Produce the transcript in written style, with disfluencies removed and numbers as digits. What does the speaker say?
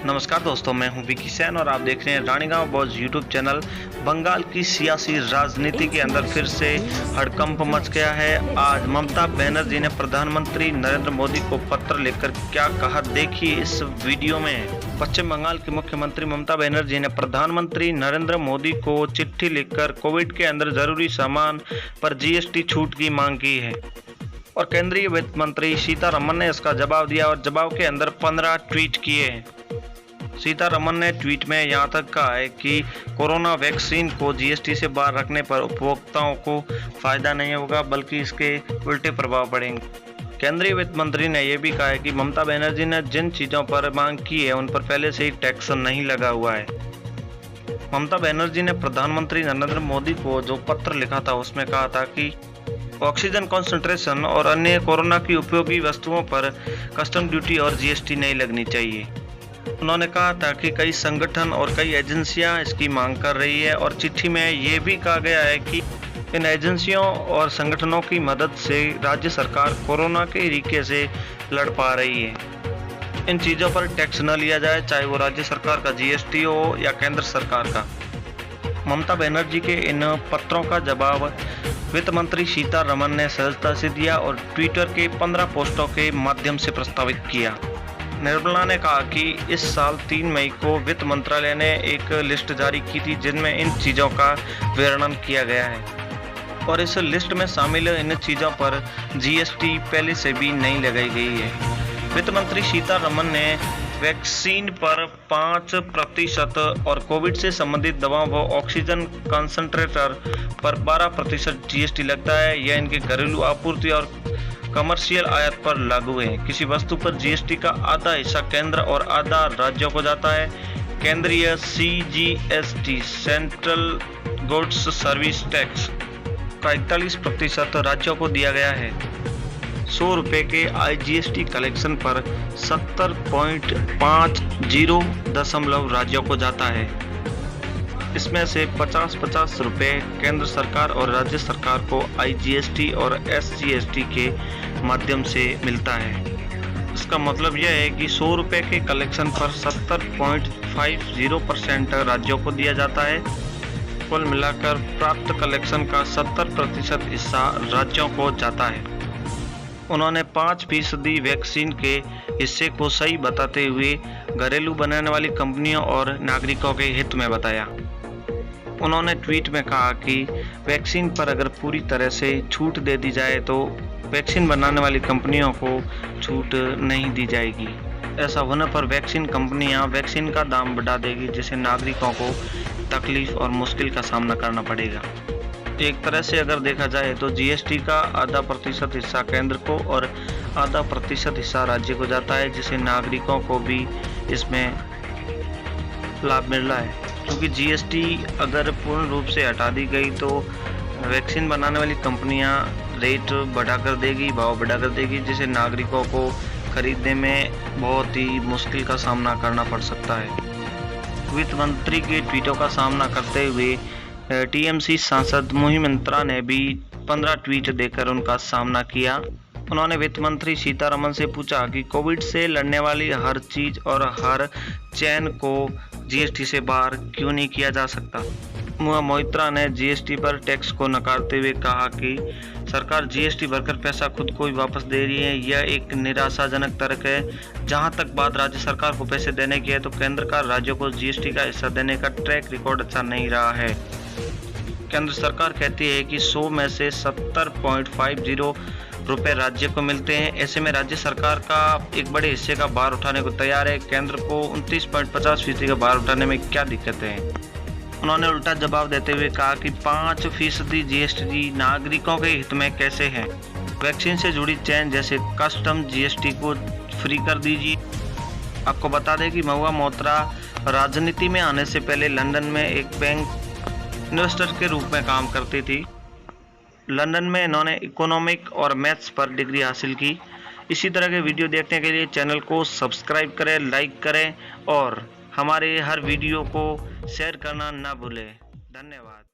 नमस्कार दोस्तों, मैं हूं विकी सैन और आप देख रहे हैं रानीगांव बॉज यूट्यूब चैनल। बंगाल की सियासी राजनीति के अंदर फिर से हड़कंप मच गया है। आज ममता बनर्जी ने प्रधानमंत्री नरेंद्र मोदी को पत्र लिखकर क्या कहा, देखिए इस वीडियो में। पश्चिम बंगाल की मुख्यमंत्री ममता बनर्जी ने प्रधानमंत्री नरेंद्र मोदी को चिट्ठी लिखकर कोविड के अंदर जरूरी सामान पर जीएसटी छूट की मांग की है और केंद्रीय वित्त मंत्री सीतारमण ने इसका जवाब दिया और जवाब के अंदर 15 ट्वीट किए हैं। सीतारमण ने ट्वीट में यहां तक कहा है कि कोरोना वैक्सीन को जीएसटी से बाहर रखने पर उपभोक्ताओं को फायदा नहीं होगा बल्कि इसके उल्टे प्रभाव पड़ेंगे। केंद्रीय वित्त मंत्री ने यह भी कहा है कि ममता बनर्जी ने जिन चीज़ों पर मांग की है उन पर पहले से ही टैक्स नहीं लगा हुआ है। ममता बनर्जी ने प्रधानमंत्री नरेंद्र मोदी को जो पत्र लिखा था उसमें कहा था कि ऑक्सीजन कॉन्सेंट्रेशन और अन्य कोरोना की उपयोगी वस्तुओं पर कस्टम ड्यूटी और जीएसटी नहीं लगनी चाहिए। उन्होंने कहा था कि कई संगठन और कई एजेंसियां इसकी मांग कर रही है और चिट्ठी में ये भी कहा गया है कि इन एजेंसियों और संगठनों की मदद से राज्य सरकार कोरोना के रीके से लड़ पा रही है। इन चीज़ों पर टैक्स न लिया जाए, चाहे वो राज्य सरकार का जीएसटी हो या केंद्र सरकार का। ममता बनर्जी के इन पत्रों का जवाब वित्त मंत्री सीतारमण ने सहजता से दिया और ट्विटर के 15 पोस्टों के माध्यम से प्रस्तावित किया। निर्मला ने कहा कि इस साल 3 मई को वित्त मंत्रालय ने एक लिस्ट जारी की थी जिनमें इन चीज़ों का वर्णन किया गया है और इस लिस्ट में शामिल इन चीज़ों पर जीएसटी पहले से भी नहीं लगाई गई है। वित्त मंत्री सीतारमण ने वैक्सीन पर 5% और कोविड से संबंधित दवाओं व ऑक्सीजन कंसंट्रेटर पर 12% जीएसटी लगता है। यह इनके घरेलू आपूर्ति और कमर्शियल आयात पर लागू है। किसी वस्तु पर जीएसटी का आधा हिस्सा केंद्र और आधा राज्यों को जाता है। केंद्रीय CGST central goods service tax का 41% राज्यों को दिया गया है। 100 रुपये के आईजीएसटी कलेक्शन पर 70.50 राज्यों को जाता है। इसमें से 50-50 रुपये केंद्र सरकार और राज्य सरकार को आईजीएसटी और एसजीएसटी के माध्यम से मिलता है। इसका मतलब यह है कि 100 रुपये के कलेक्शन पर 70.50% राज्यों को दिया जाता है। कुल मिलाकर प्राप्त कलेक्शन का 70% हिस्सा राज्यों को जाता है। उन्होंने 5% वैक्सीन के हिस्से को सही बताते हुए घरेलू बनाने वाली कंपनियों और नागरिकों के हित में बताया। उन्होंने ट्वीट में कहा कि वैक्सीन पर अगर पूरी तरह से छूट दे दी जाए तो वैक्सीन बनाने वाली कंपनियों को छूट नहीं दी जाएगी। ऐसा होने पर वैक्सीन कंपनियां वैक्सीन का दाम बढ़ा देगी जिससे नागरिकों को तकलीफ और मुश्किल का सामना करना पड़ेगा। एक तरह से अगर देखा जाए तो जीएसटी का आधा प्रतिशत हिस्सा केंद्र को और आधा प्रतिशत हिस्सा राज्य को जाता है जिससे नागरिकों को भी इसमें लाभ मिल रहा है। क्योंकि जीएसटी अगर पूर्ण रूप से हटा दी गई तो वैक्सीन बनाने वाली कंपनियां रेट बढ़ा कर देगी, भाव बढ़ा कर देगी जिससे नागरिकों को खरीदने में बहुत ही मुश्किल का सामना करना पड़ सकता है। वित्त मंत्री के ट्वीटों का सामना करते हुए टीएमसी सांसद मोहिमित्रा ने भी 15 ट्वीट देकर उनका सामना किया। उन्होंने वित्त मंत्री सीतारमण से पूछा कि कोविड से लड़ने वाली हर चीज़ और हर चैन को जीएसटी से बाहर क्यों नहीं किया जा सकता। मोहित्रा ने जीएसटी पर टैक्स को नकारते हुए कहा कि सरकार जीएसटी भरकर पैसा खुद को ही वापस दे रही है। यह एक निराशाजनक तर्क है। जहां तक बात राज्य सरकार को पैसे देने की है तो केंद्र का राज्यों को जीएसटी का हिस्सा देने का ट्रैक रिकॉर्ड अच्छा नहीं रहा है। केंद्र सरकार कहती है कि 100 में से 70.50 रुपये राज्य को मिलते हैं। ऐसे में राज्य सरकार का एक बड़े हिस्से का भार उठाने को तैयार है। केंद्र को 29.50% का भार उठाने में क्या दिक्कत है। उन्होंने उल्टा जवाब देते हुए कहा कि 5% जीएसटी नागरिकों के हित में कैसे है। वैक्सीन से जुड़ी चैन जैसे कस्टम जीएसटी को फ्री कर दीजिए। आपको बता दें कि महुआ मोइत्रा राजनीति में आने से पहले लंदन में एक बैंक इन्वेस्टर के रूप में काम करती थी। लंदन में इन्होंने इकोनॉमिक और मैथ्स पर डिग्री हासिल की। इसी तरह के वीडियो देखने के लिए चैनल को सब्सक्राइब करें, लाइक करें और हमारे हर वीडियो को शेयर करना ना भूलें। धन्यवाद।